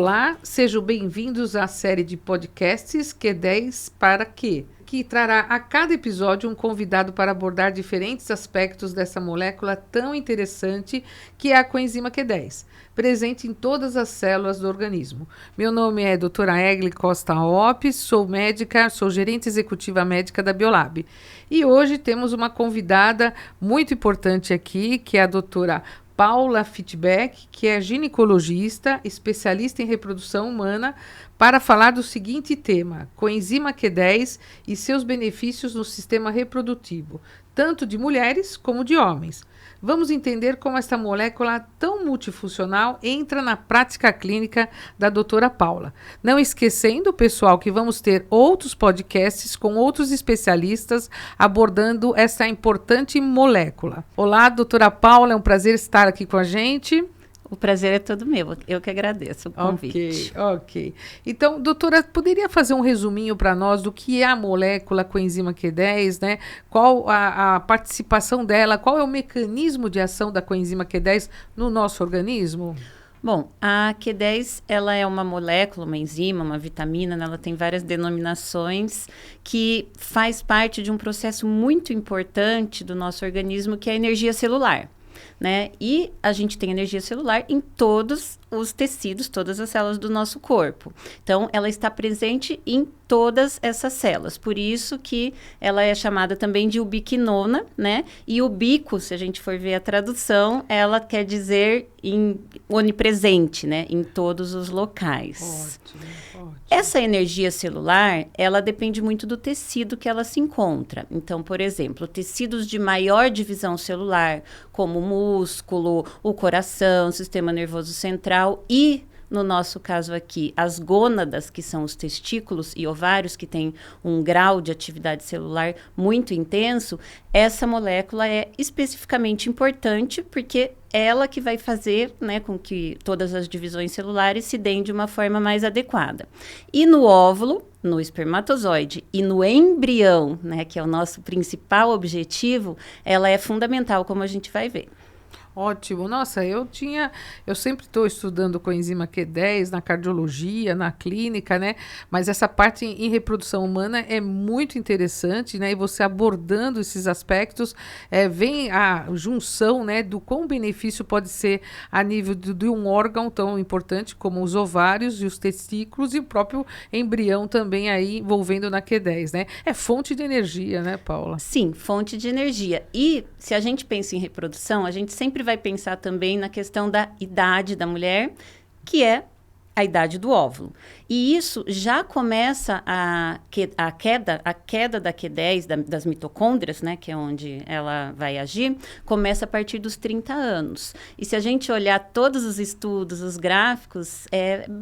Olá, sejam bem-vindos à série de podcasts Q10 para quê? Que trará a cada episódio um convidado para abordar diferentes aspectos dessa molécula tão interessante que é a coenzima Q10, presente em todas as células do organismo. Meu nome é doutora Egli Costa Lopes, sou médica, sou gerente executiva médica da Biolab. E hoje temos uma convidada muito importante aqui, que é a doutora Paula Fittbeck, que é ginecologista, especialista em reprodução humana, para falar do seguinte tema: coenzima Q10 e seus benefícios no sistema reprodutivo, tanto de mulheres como de homens. Vamos entender como esta molécula tão multifuncional entra na prática clínica da doutora Paula. Não esquecendo, pessoal, que vamos ter outros podcasts com outros especialistas abordando essa importante molécula. Olá, doutora Paula, é um prazer estar aqui com a gente. O prazer é todo meu, eu que agradeço o convite. Ok. Então, doutora, poderia fazer um resuminho para nós do que é a molécula coenzima Q10, né? Qual a participação dela, qual é o mecanismo de ação da coenzima Q10 no nosso organismo? Bom, a Q10, ela é uma molécula, uma enzima, uma vitamina, né? Ela tem várias denominações que faz parte de um processo muito importante do nosso organismo, que é a energia celular. Né? E a gente tem energia celular em todos os tecidos, todas as células do nosso corpo. Então, ela está presente em todas essas células. Por isso que ela é chamada também de ubiquinona, né? E ubico, se a gente for ver a tradução, ela quer dizer onipresente, né? Em todos os locais. Ótimo. Essa energia celular, ela depende muito do tecido que ela se encontra. Então, por exemplo, tecidos de maior divisão celular, como o músculo, o coração, o sistema nervoso central e, no nosso caso aqui, as gônadas, que são os testículos e ovários, que têm um grau de atividade celular muito intenso, essa molécula é especificamente importante porque é ela que vai fazer, né, com que todas as divisões celulares se deem de uma forma mais adequada. E no óvulo, no espermatozoide e no embrião, né, que é o nosso principal objetivo, ela é fundamental, como a gente vai ver. Ótimo. Nossa, eu sempre estou estudando coenzima Q10 na cardiologia, na clínica, né? Mas essa parte em reprodução humana é muito interessante, né? E você abordando esses aspectos, vem a junção, né, do quão benefício pode ser a nível de um órgão tão importante como os ovários e os testículos e o próprio embrião também aí envolvendo na Q10, né? É fonte de energia, né, Paula? Sim, fonte de energia. E se a gente pensa em reprodução, a gente sempre vai pensar também na questão da idade da mulher, que é a idade do óvulo. E isso já começa a queda da Q10, das mitocôndrias, né, que é onde ela vai agir, começa a partir dos 30 anos. E se a gente olhar todos os estudos, os gráficos,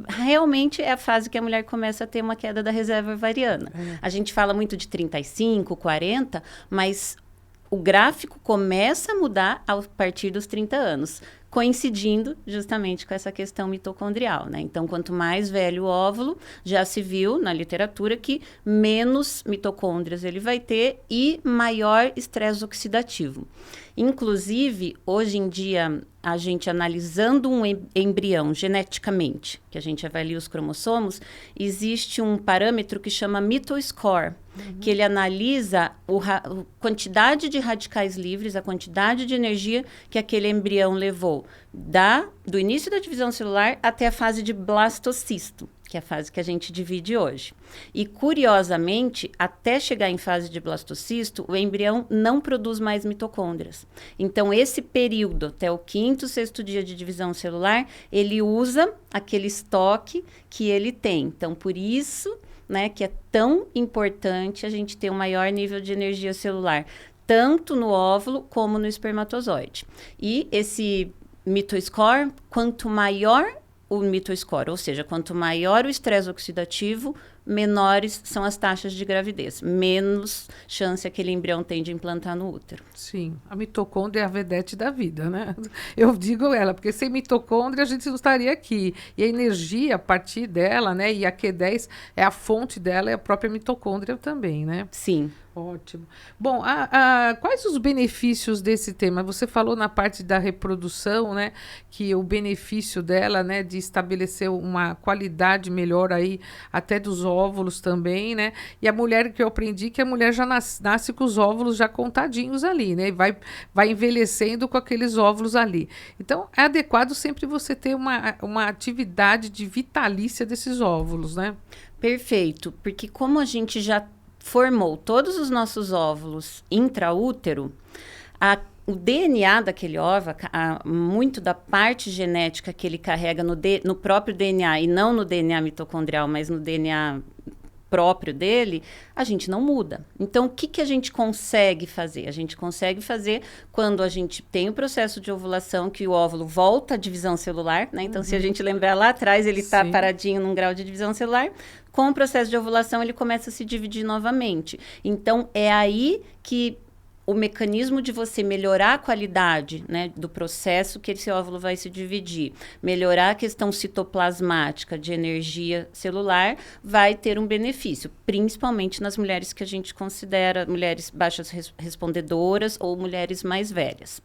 realmente é a fase que a mulher começa a ter uma queda da reserva ovariana. A gente fala muito de 35, 40, mas o gráfico começa a mudar a partir dos 30 anos, coincidindo justamente com essa questão mitocondrial, né? Então, quanto mais velho o óvulo, já se viu na literatura que menos mitocôndrias ele vai ter e maior estresse oxidativo. Inclusive, hoje em dia, a gente analisando um embrião geneticamente, que a gente avalia os cromossomos, existe um parâmetro que chama mitoscore, que ele analisa a quantidade de radicais livres, a quantidade de energia que aquele embrião levou do início da divisão celular até a fase de blastocisto, que é a fase que a gente divide hoje. E, curiosamente, até chegar em fase de blastocisto, o embrião não produz mais mitocôndrias. Então, esse período, até o 5º, 6º dia de divisão celular, ele usa aquele estoque que ele tem. Então, por isso, né, que é tão importante a gente ter um maior nível de energia celular, tanto no óvulo como no espermatozoide. E esse mitoscore, quanto maior o mitoscore, ou seja, quanto maior o estresse oxidativo, menores são as taxas de gravidez. Menos chance aquele embrião tem de implantar no útero. Sim, a mitocôndria é a vedete da vida, né? Eu digo ela, porque sem mitocôndria a gente não estaria aqui. E a energia a partir dela, né? E a Q10 é a fonte dela, é a própria mitocôndria também, né? Sim. Ótimo. Bom, quais os benefícios desse tema? Você falou na parte da reprodução, né? Que o benefício dela, né? De estabelecer uma qualidade melhor aí, até dos óvulos também, né? E a mulher, que eu aprendi, que a mulher já nasce com os óvulos já contadinhos ali, né? E vai envelhecendo com aqueles óvulos ali. Então, é adequado sempre você ter uma atividade de vitalícia desses óvulos, né? Perfeito, porque como a gente já formou todos os nossos óvulos intraútero, o DNA daquele óvulo, muito da parte genética que ele carrega no próprio DNA, e não no DNA mitocondrial, mas no DNA próprio dele, a gente não muda. Então, o que a gente consegue fazer? A gente consegue fazer quando a gente tem o processo de ovulação, que o óvulo volta à divisão celular, né? Então, se a gente lembrar lá atrás, ele está paradinho num grau de divisão celular. Com o processo de ovulação, ele começa a se dividir novamente. Então, é aí que o mecanismo de você melhorar a qualidade, né, do processo que esse óvulo vai se dividir, melhorar a questão citoplasmática de energia celular, vai ter um benefício, principalmente nas mulheres que a gente considera mulheres baixas respondedoras ou mulheres mais velhas.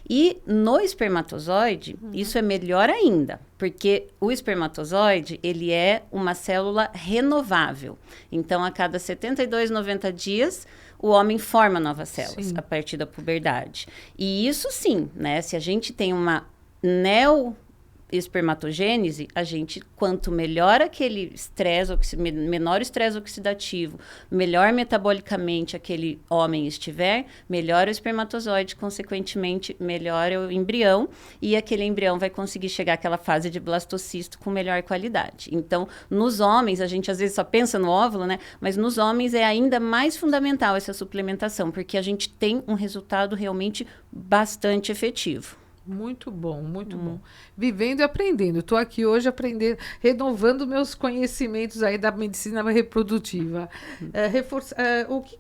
E no espermatozoide, isso é melhor ainda, porque o espermatozoide, ele é uma célula renovável. Então, a cada 72, 90 dias, o homem forma novas células a partir da puberdade. E isso sim, né? Se a gente tem uma neoespermatogênese, a gente, quanto melhor aquele estresse, menor estresse oxidativo, melhor metabolicamente aquele homem estiver, melhor o espermatozoide, consequentemente, melhor o embrião, e aquele embrião vai conseguir chegar àquela fase de blastocisto com melhor qualidade. Então, nos homens, a gente às vezes só pensa no óvulo, né? Mas nos homens é ainda mais fundamental essa suplementação, porque a gente tem um resultado realmente bastante efetivo. Muito bom, muito bom. Vivendo e aprendendo. Estou aqui hoje aprendendo, renovando meus conhecimentos aí da medicina reprodutiva.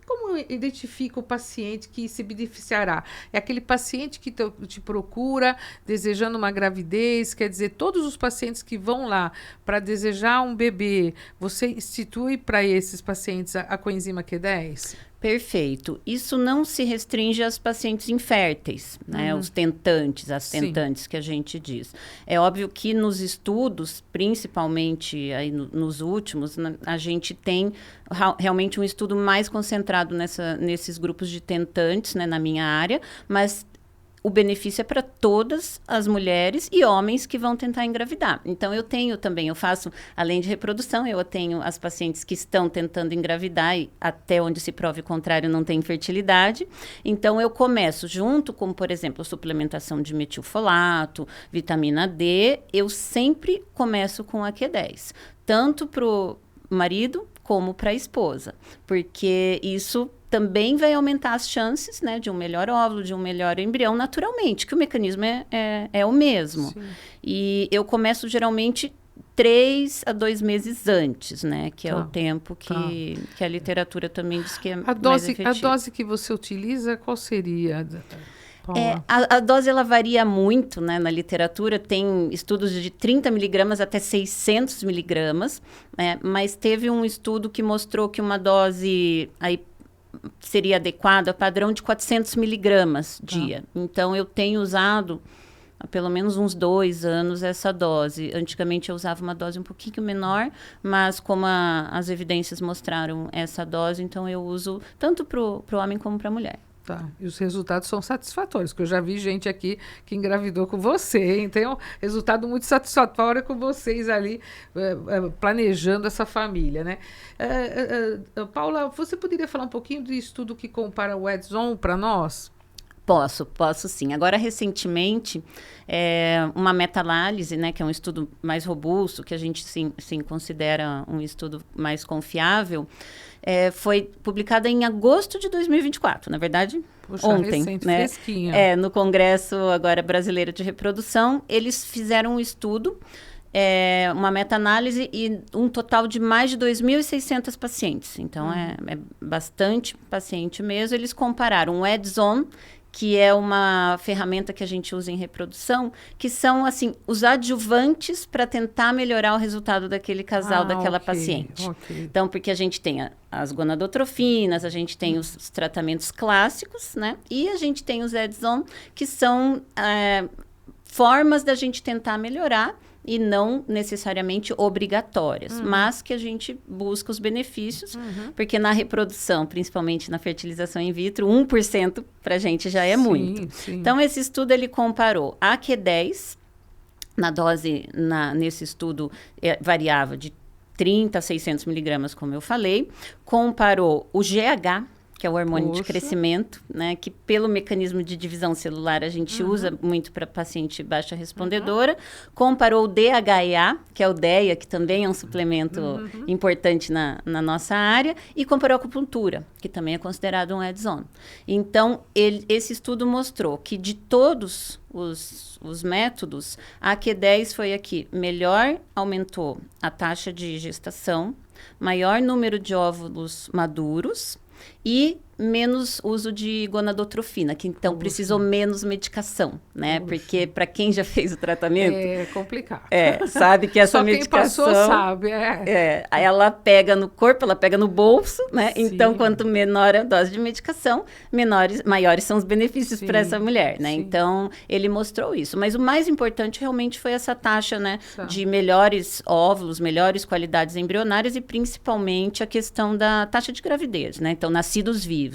Como identifica o paciente que se beneficiará? É aquele paciente que te procura desejando uma gravidez, quer dizer, todos os pacientes que vão lá para desejar um bebê, você institui para esses pacientes a coenzima Q10? Perfeito. Isso não se restringe aos pacientes inférteis, né? Os tentantes, as tentantes que a gente diz. É óbvio que nos estudos, principalmente aí nos últimos, né, a gente tem realmente um estudo mais concentrado nesses grupos de tentantes, né, na minha área, mas o benefício é para todas as mulheres e homens que vão tentar engravidar. Então, eu faço, além de reprodução, eu tenho as pacientes que estão tentando engravidar e até onde se prove o contrário não tem fertilidade. Então, eu começo junto com, por exemplo, suplementação de metilfolato, vitamina D, eu sempre começo com a Q10. Tanto para o marido como para a esposa, porque isso também vai aumentar as chances, né, de um melhor óvulo, de um melhor embrião, naturalmente, que o mecanismo é o mesmo. Sim. E eu começo geralmente 3 a 2 meses antes, né, que é o tempo que a literatura também diz que é mais efetivo. A dose que você utiliza, qual seria? A dose ela varia muito, né, na literatura, tem estudos de 30 miligramas até 600 miligramas, né, mas teve um estudo que mostrou que uma dose aí seria adequada, padrão de 400 miligramas dia. Então, eu tenho usado há pelo menos uns 2 anos essa dose. Antigamente, eu usava uma dose um pouquinho menor, mas como as evidências mostraram essa dose, então eu uso tanto para o homem como para a mulher. Tá, e os resultados são satisfatórios, porque eu já vi gente aqui que engravidou com você, hein? Tem um resultado muito satisfatório com vocês ali, planejando essa família, né? Paula, você poderia falar um pouquinho do estudo que compara o Edzon para nós? Posso sim. Agora, recentemente, uma meta-análise, né, que é um estudo mais robusto, que a gente sim considera um estudo mais confiável, foi publicada em agosto de 2024, na verdade, ontem, recente, né? Fresquinha. No Congresso agora Brasileiro de Reprodução, eles fizeram um estudo uma meta-análise e um total de mais de 2.600 pacientes. Então, é bastante paciente mesmo. Eles compararam o Edzon, que é uma ferramenta que a gente usa em reprodução, que são, assim, os adjuvantes para tentar melhorar o resultado daquele casal, daquela paciente. Então, porque a gente tem as gonadotrofinas, a gente tem os tratamentos clássicos, né? E a gente tem os Edzon, que são formas da gente tentar melhorar e não necessariamente obrigatórias, mas que a gente busca os benefícios, porque na reprodução, principalmente na fertilização in vitro, 1% para a gente já é muito. Sim. Então, esse estudo, ele comparou a Q10, na dose, nesse estudo, variava de 30 a 600 miligramas, como eu falei, comparou o GH, que é o hormônio de crescimento, né? Que pelo mecanismo de divisão celular a gente usa muito para paciente baixa respondedora. Comparou o DHEA, que é o DEA, que também é um suplemento importante na nossa área, e comparou a acupuntura, que também é considerado um Edzon. Então, esse estudo mostrou que de todos os métodos, a Q10 foi aqui melhor, aumentou a taxa de gestação, maior número de óvulos maduros, e menos uso de gonadotrofina, que então precisou menos medicação, né? Porque para quem já fez o tratamento... É complicado. Sabe que essa medicação... Só quem passou sabe, ela pega no corpo, ela pega no bolso, né? Sim. Então, quanto menor a dose de medicação, maiores são os benefícios para essa mulher, né? Sim. Então, ele mostrou isso. Mas o mais importante realmente foi essa taxa, né? De melhores óvulos, melhores qualidades embrionárias e principalmente a questão da taxa de gravidez, né? Então, nascidos vivos.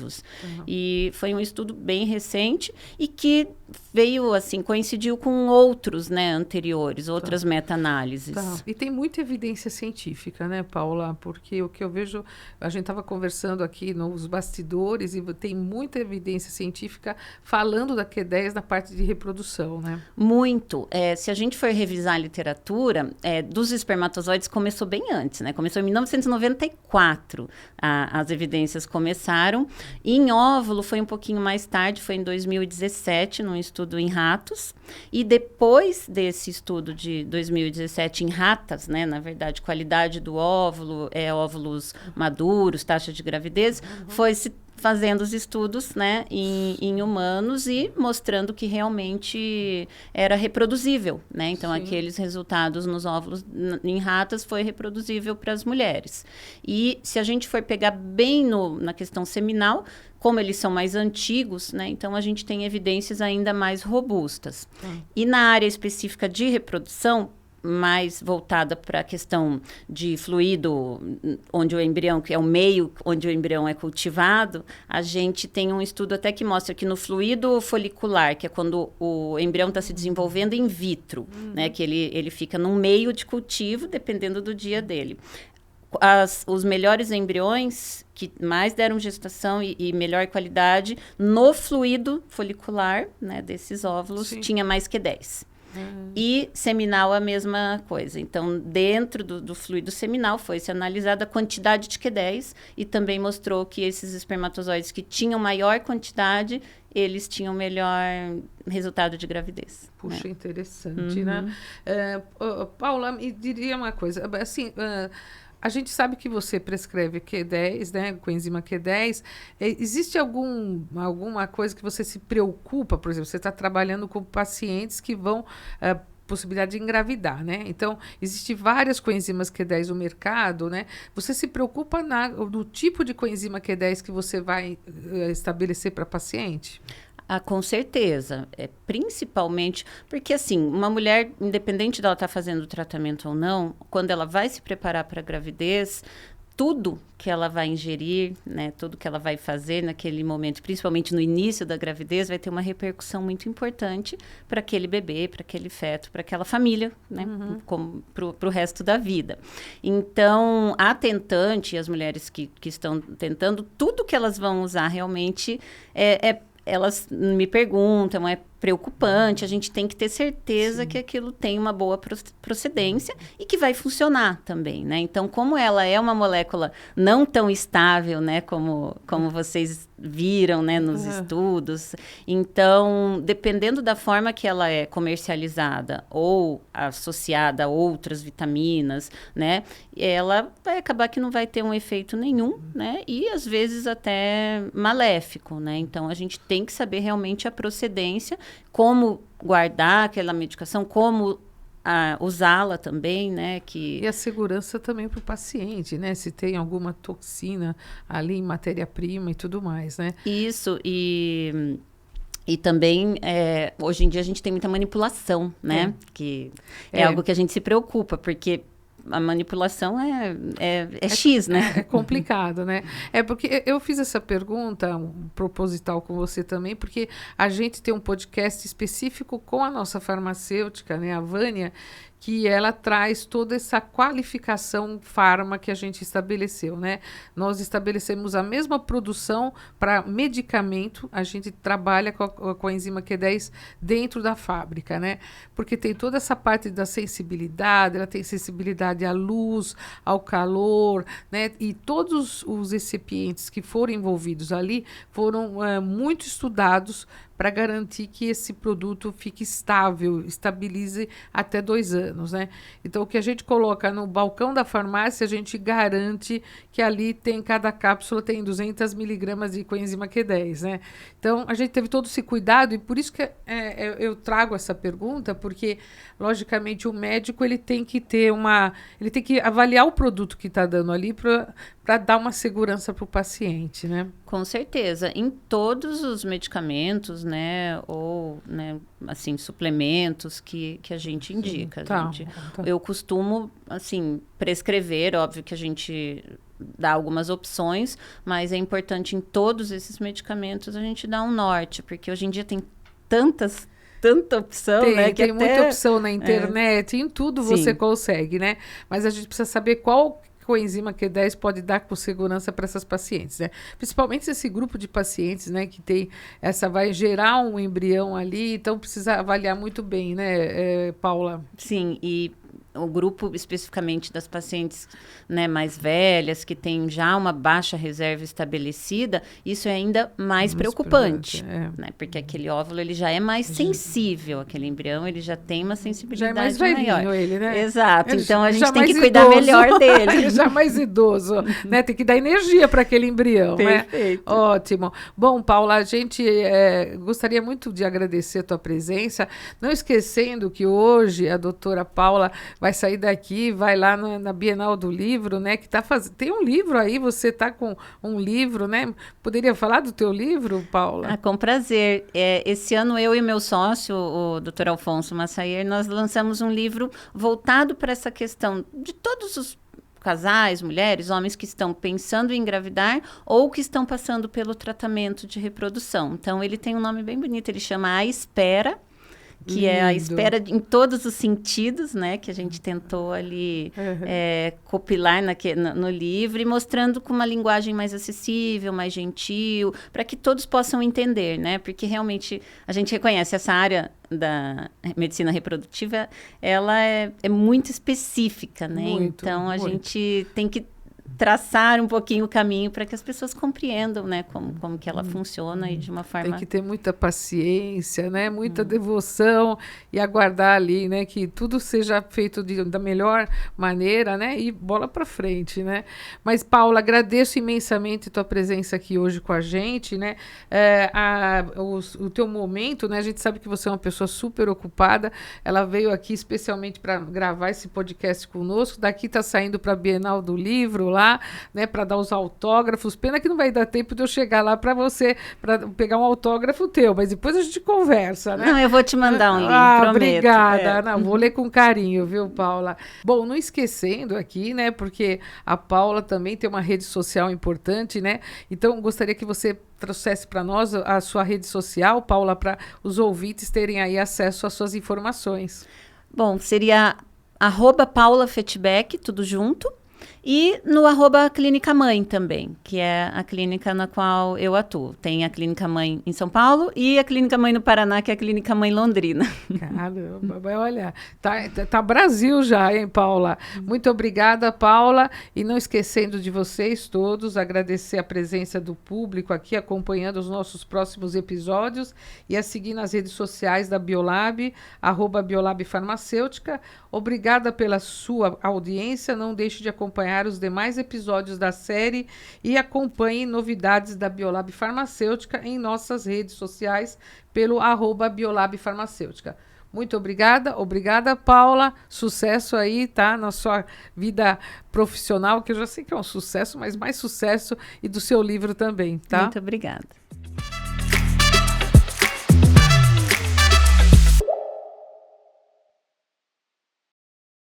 E foi um estudo bem recente e que veio, assim, coincidiu com outros, né, anteriores, outras meta-análises. E tem muita evidência científica, né, Paula? Porque o que eu vejo, a gente estava conversando aqui nos bastidores e tem muita evidência científica falando da Q10 na parte de reprodução, né? Muito. Se a gente for revisar a literatura, dos espermatozoides começou bem antes, né? Começou em 1994, as evidências começaram. E em óvulo foi um pouquinho mais tarde, foi em 2017, num estudo em ratos. E depois desse estudo de 2017 em ratas, né, na verdade, qualidade do óvulo, óvulos maduros, taxa de gravidez, foi se fazendo os estudos, né, em humanos e mostrando que realmente era reproduzível, né? Então, aqueles resultados nos óvulos em ratas foi reproduzível para as mulheres. E se a gente for pegar bem na questão seminal, como eles são mais antigos, né? Então, a gente tem evidências ainda mais robustas. E na área específica de reprodução, mais voltada para a questão de fluido, onde o embrião, que é o meio onde o embrião é cultivado, a gente tem um estudo até que mostra que no fluido folicular, que é quando o embrião está se desenvolvendo in vitro, né, que ele fica num meio de cultivo, dependendo do dia dele. Os melhores embriões que mais deram gestação e melhor qualidade, no fluido folicular, né, desses óvulos, tinha mais que 10. E seminal a mesma coisa. Então, dentro do fluido seminal foi-se analisada a quantidade de Q10 e também mostrou que esses espermatozoides que tinham maior quantidade, eles tinham melhor resultado de gravidez. Puxa, interessante, né? Paula, me diria uma coisa, assim... A gente sabe que você prescreve Q10, né, coenzima Q10. Existe alguma coisa que você se preocupa? Por exemplo, você está trabalhando com pacientes que vão... possibilidade de engravidar, né? Então, existem várias coenzimas Q10 no mercado, né? Você se preocupa do tipo de coenzima Q10 que você vai estabelecer para paciente? Com certeza. Principalmente porque, assim, uma mulher, independente dela estar fazendo o tratamento ou não, quando ela vai se preparar para a gravidez, tudo que ela vai ingerir, né, tudo que ela vai fazer naquele momento, principalmente no início da gravidez, vai ter uma repercussão muito importante para aquele bebê, para aquele feto, para aquela família, né, para o resto da vida. Então, a tentante e as mulheres que estão tentando, tudo que elas vão usar realmente elas me perguntam, preocupante, a gente tem que ter certeza que aquilo tem uma boa procedência e que vai funcionar também, né? Então, como ela é uma molécula não tão estável, né, como vocês viram, né, nos estudos, então, dependendo da forma que ela é comercializada ou associada a outras vitaminas, né, ela vai acabar que não vai ter um efeito nenhum, né, e às vezes até maléfico, né? Então, a gente tem que saber realmente a procedência, como guardar aquela medicação, como usá-la também, né? E a segurança também para o paciente, né? Se tem alguma toxina ali em matéria-prima e tudo mais, né? Isso, e também, hoje em dia, a gente tem muita manipulação, né? Que é algo que a gente se preocupa, porque a manipulação é X, né? É complicado, né? É porque eu fiz essa pergunta proposital com você também, porque a gente tem um podcast específico com a nossa farmacêutica, né, a Vânia, que ela traz toda essa qualificação farma que a gente estabeleceu, né? Nós estabelecemos a mesma produção para medicamento, a gente trabalha com a enzima Q10 dentro da fábrica, né? Porque tem toda essa parte da sensibilidade, ela tem sensibilidade à luz, ao calor, né? E todos os recipientes que foram envolvidos ali foram muito estudados para garantir que esse produto fique estável, estabilize até 2 anos, né? Então, o que a gente coloca no balcão da farmácia, a gente garante que ali cada cápsula tem 200 miligramas de coenzima Q10, né? Então, a gente teve todo esse cuidado e por isso que eu trago essa pergunta, porque, logicamente, o médico ele tem que ele tem que avaliar o produto que está dando ali para dar uma segurança para o paciente, né? Com certeza. Em todos os medicamentos, né, ou, né, assim, suplementos que a gente indica. Eu costumo, assim, prescrever, óbvio que a gente dá algumas opções, mas é importante em todos esses medicamentos a gente dar um norte, porque hoje em dia tem tanta opção, né? Tem muita opção na internet, em tudo você consegue, né? Mas a gente precisa saber qual coenzima Q10 pode dar com segurança para essas pacientes, né? Principalmente esse grupo de pacientes, né, que tem vai gerar um embrião ali, então precisa avaliar muito bem, né, Paula? Sim, e o grupo especificamente das pacientes, né, mais velhas, que têm já uma baixa reserva estabelecida, isso é ainda mais preocupante, né? Porque aquele óvulo ele já é mais sensível, aquele embrião ele já tem uma sensibilidade já é mais maior. Ele, né? Exato, então a gente tem que cuidar melhor dele. Já mais idoso, né? Tem que dar energia para aquele embrião, Perfeito. Né? Ótimo. Bom, Paula, a gente gostaria muito de agradecer a tua presença, não esquecendo que hoje a doutora Paula vai sair daqui, vai lá na Bienal do Livro, né? Que tem um livro aí, você está com um livro, né? Poderia falar do teu livro, Paula? Com prazer. Esse ano, eu e meu sócio, o Dr. Alfonso Massayer, nós lançamos um livro voltado para essa questão de todos os casais, mulheres, homens que estão pensando em engravidar ou que estão passando pelo tratamento de reprodução. Então, ele tem um nome bem bonito, ele chama A Espera, que é a espera em todos os sentidos, né? Que a gente tentou ali copilar no livro e mostrando com uma linguagem mais acessível, mais gentil, para que todos possam entender, né? Porque realmente a gente reconhece essa área da medicina reprodutiva, ela é muito específica, né? Então, a gente tem que traçar um pouquinho o caminho para que as pessoas compreendam, né, como que ela funciona e de uma forma... Tem que ter muita paciência, né, muita devoção e aguardar ali, né, que tudo seja feito da melhor maneira, né, e bola para frente, né. Mas, Paula, agradeço imensamente tua presença aqui hoje com a gente, né, o teu momento, né, a gente sabe que você é uma pessoa super ocupada, ela veio aqui especialmente para gravar esse podcast conosco, daqui está saindo para a Bienal do Livro lá, né, para dar os autógrafos. Pena que não vai dar tempo de eu chegar lá para pegar um autógrafo teu, mas depois a gente conversa, né? Não, eu vou te mandar um livro, prometo. Obrigada. Não, vou ler com carinho, viu, Paula? Bom, não esquecendo aqui, né, porque a Paula também tem uma rede social importante, né? Então, gostaria que você trouxesse para nós a sua rede social, Paula, para os ouvintes terem aí acesso às suas informações. Bom, seria @PaulaFetbeck, tudo junto. E no @Clínica Mãe também, que é a clínica na qual eu atuo. Tem a Clínica Mãe em São Paulo e a Clínica Mãe no Paraná, que é a Clínica Mãe Londrina. Caramba, olha, tá Brasil já, hein, Paula? Muito obrigada, Paula. E não esquecendo de vocês todos, agradecer a presença do público aqui, acompanhando os nossos próximos episódios e a seguir nas redes sociais da Biolab, @Biolab Farmacêutica. Obrigada pela sua audiência. Não deixe de acompanhar os demais episódios da série e acompanhe novidades da Biolab Farmacêutica em nossas redes sociais pelo @Biolab Farmacêutica. Muito obrigada, Paula. Sucesso aí, tá? Na sua vida profissional, que eu já sei que é um sucesso, mas mais sucesso, e do seu livro também, tá? Muito obrigada.